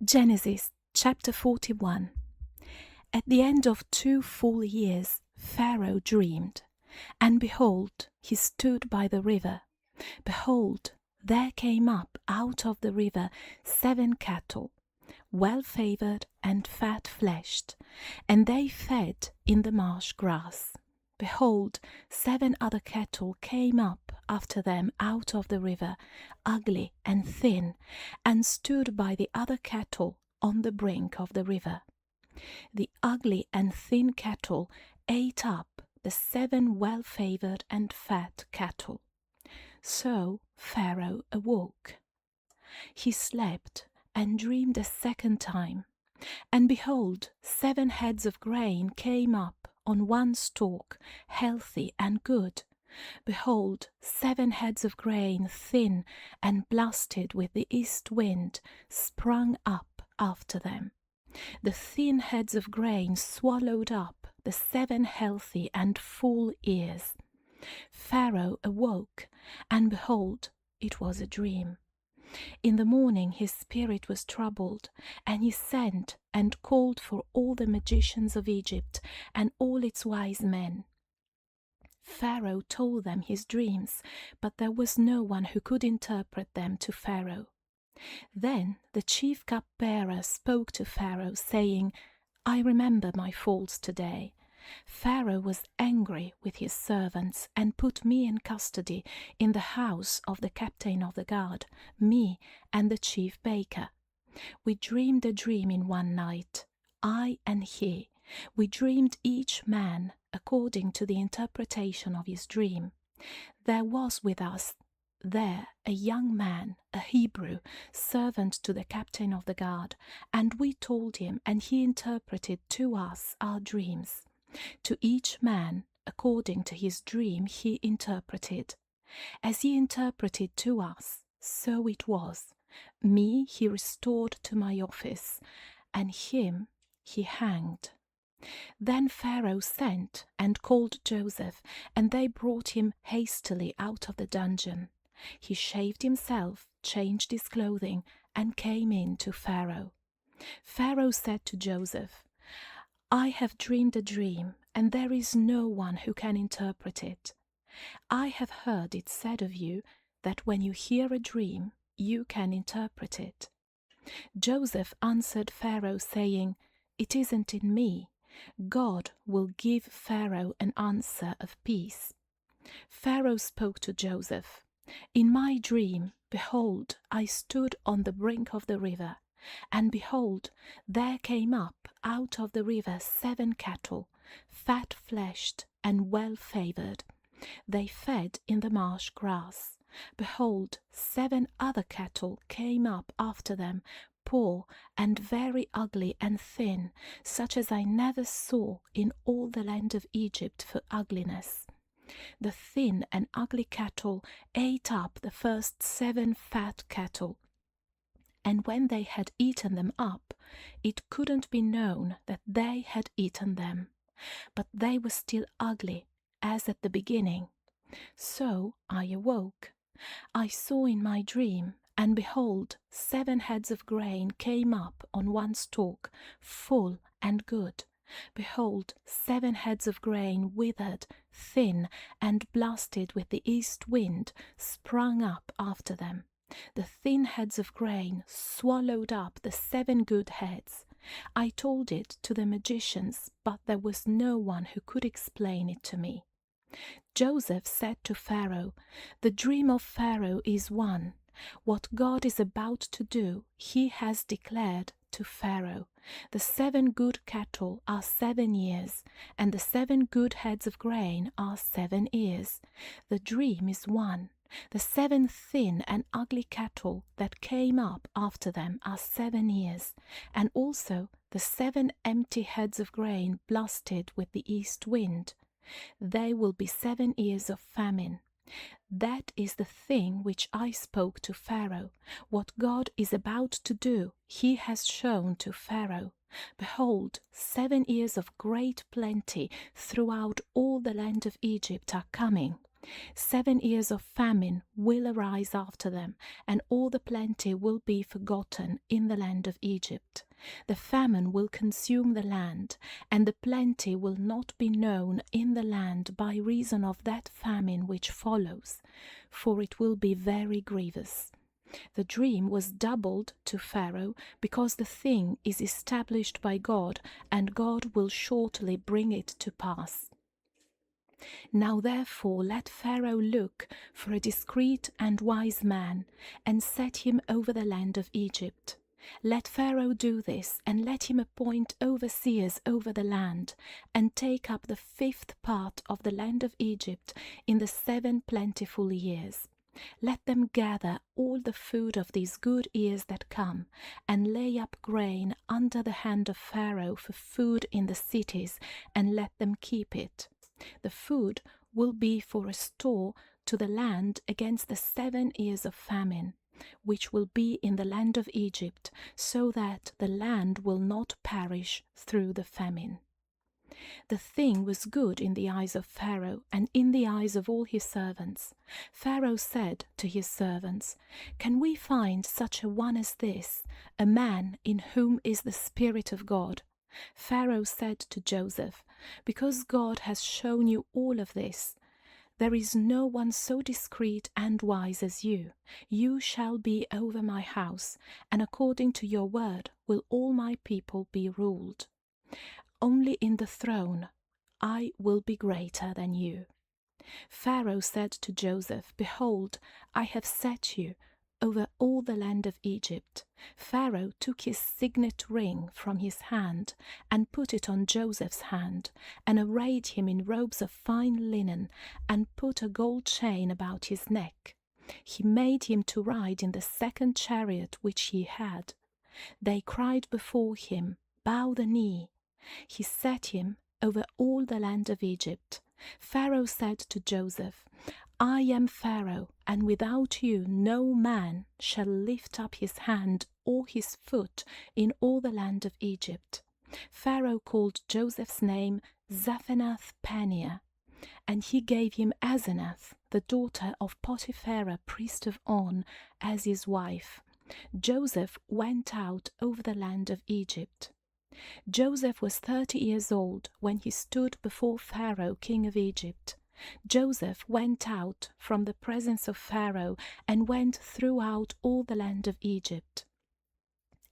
Genesis chapter 41. At the end of 2 full years, Pharaoh dreamed, and behold, he stood by the river. Behold, there came up out of the river 7 cattle, well-favored and fat-fleshed, and they fed in the marsh grass. Behold, 7 other cattle came up after them out of the river, ugly and thin, and stood by the other cattle on the brink of the river. The ugly and thin cattle ate up the 7 well-favored and fat cattle. So Pharaoh awoke. He slept and dreamed a second time, and behold, 7 heads of grain came up on one stalk, healthy and good. Behold, 7 heads of grain, thin and blasted with the east wind, sprung up after them. The thin heads of grain swallowed up the 7 healthy and full ears. Pharaoh awoke, and behold, it was a dream. In the morning his spirit was troubled, and he sent and called for all the magicians of Egypt and all its wise men. Pharaoh told them his dreams, but there was no one who could interpret them to Pharaoh. Then the chief cupbearer spoke to Pharaoh, saying, I remember my faults today. Pharaoh was angry with his servants and put me in custody in the house of the captain of the guard, me and the chief baker. We dreamed a dream in one night, I and he. We dreamed each man according to the interpretation of his dream. There was with us there a young man, a Hebrew, servant to the captain of the guard, and we told him, and he interpreted to us our dreams. To each man, according to his dream, he interpreted. As he interpreted to us, so it was. Me he restored to my office, and him he hanged. Then Pharaoh sent and called Joseph, and they brought him hastily out of the dungeon. He shaved himself, changed his clothing, and came in to Pharaoh. Pharaoh said to Joseph, I have dreamed a dream, and there is no one who can interpret it. I have heard it said of you that when you hear a dream, you can interpret it. Joseph answered Pharaoh, saying, It isn't in me. God will give Pharaoh an answer of peace. Pharaoh spoke to Joseph, In my dream, behold, I stood on the brink of the river, and behold, there came up out of the river 7 cattle, fat-fleshed and well-favored. They fed in the marsh grass. Behold, 7 other cattle came up after them, poor and very ugly and thin, such as I never saw in all the land of Egypt for ugliness. The thin and ugly cattle ate up the first 7 fat cattle, and when they had eaten them up, it couldn't be known that they had eaten them, but they were still ugly, as at the beginning. So I awoke. I saw in my dream, and behold, 7 heads of grain came up on one stalk, full and good. Behold, 7 heads of grain withered, thin, and blasted with the east wind, sprung up after them. The thin heads of grain swallowed up the 7 good heads. I told it to the magicians, but there was no one who could explain it to me. Joseph said to Pharaoh, The dream of Pharaoh is one. What God is about to do, he has declared to Pharaoh. The 7 good cattle are 7 years, and the 7 good heads of grain are 7 years. The dream is one. The 7 thin and ugly cattle that came up after them are 7 years, and also the 7 empty heads of grain blasted with the east wind. They will be 7 years of famine. That is the thing which I spoke to Pharaoh. What God is about to do, he has shown to Pharaoh. Behold, 7 years of great plenty throughout all the land of Egypt are coming. 7 years of famine will arise after them, and all the plenty will be forgotten in the land of Egypt. The famine will consume the land, and the plenty will not be known in the land by reason of that famine which follows, for it will be very grievous. The dream was doubled to Pharaoh, because the thing is established by God, and God will shortly bring it to pass. Now therefore let Pharaoh look for a discreet and wise man, and set him over the land of Egypt. Let Pharaoh do this, and let him appoint overseers over the land, and take up the 5th part of the land of Egypt in the 7 plentiful years. Let them gather all the food of these good years that come, and lay up grain under the hand of Pharaoh for food in the cities, and let them keep it. The food will be for a store to the land against the 7 years of famine, which will be in the land of Egypt, so that the land will not perish through the famine. The thing was good in the eyes of Pharaoh and in the eyes of all his servants. Pharaoh said to his servants, "Can we find such a one as this, a man in whom is the Spirit of God?" Pharaoh said to Joseph, "Because God has shown you all of this, there is no one so discreet and wise as you. You shall be over my house, and according to your word will all my people be ruled. Only in the throne I will be greater than you." Pharaoh said to Joseph, "Behold, I have set you over all the land of Egypt." Pharaoh took his signet ring from his hand and put it on Joseph's hand, and arrayed him in robes of fine linen, and put a gold chain about his neck. He made him to ride in the 2nd chariot which he had. They cried before him, "Bow the knee." He set him over all the land of Egypt. Pharaoh said to Joseph, "I am Pharaoh, and without you no man shall lift up his hand or his foot in all the land of Egypt." Pharaoh called Joseph's name Zaphenath-Paneah, and he gave him Asenath, the daughter of Potiphar, priest of On, as his wife. Joseph went out over the land of Egypt. Joseph was 30 years old when he stood before Pharaoh, king of Egypt. Joseph went out from the presence of Pharaoh and went throughout all the land of Egypt.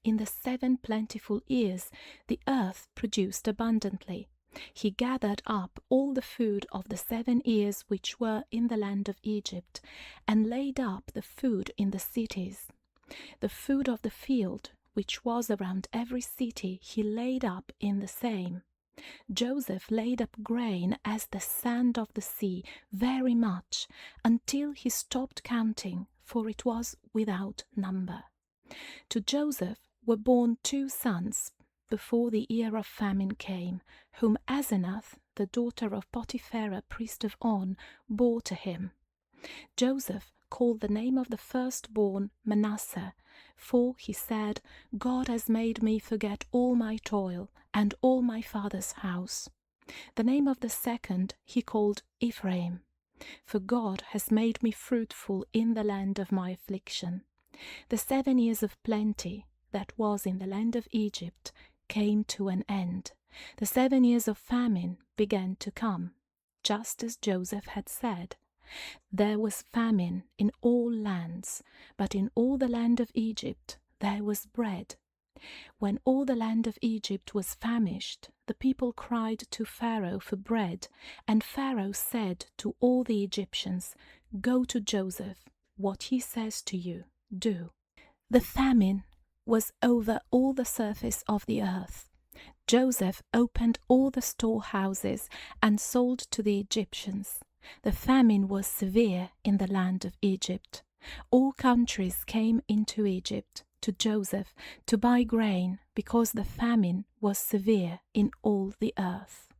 In the 7 plentiful years the earth produced abundantly. He gathered up all the food of the 7 years which were in the land of Egypt, and laid up the food in the cities. The food of the field, which was around every city, he laid up in the same. Joseph laid up grain as the sand of the sea, very much, until he stopped counting, for it was without number. To Joseph were born 2 sons before the year of famine came, whom Asenath, the daughter of Potiphar, priest of On, bore to him. Joseph called the name of the firstborn Manasseh, for he said, "God has made me forget all my toil and all my father's house." The name of the second he called Ephraim, "For God has made me fruitful in the land of my affliction." The 7 years of plenty that was in the land of Egypt came to an end. The 7 years of famine began to come, just as Joseph had said. There was famine in all lands, but in all the land of Egypt there was bread. When all the land of Egypt was famished, the people cried to Pharaoh for bread, and Pharaoh said to all the Egyptians, "Go to Joseph, what he says to you, do." The famine was over all the surface of the earth. Joseph opened all the storehouses and sold to the Egyptians. The famine was severe in the land of Egypt. All countries came into Egypt to Joseph to buy grain, because the famine was severe in all the earth.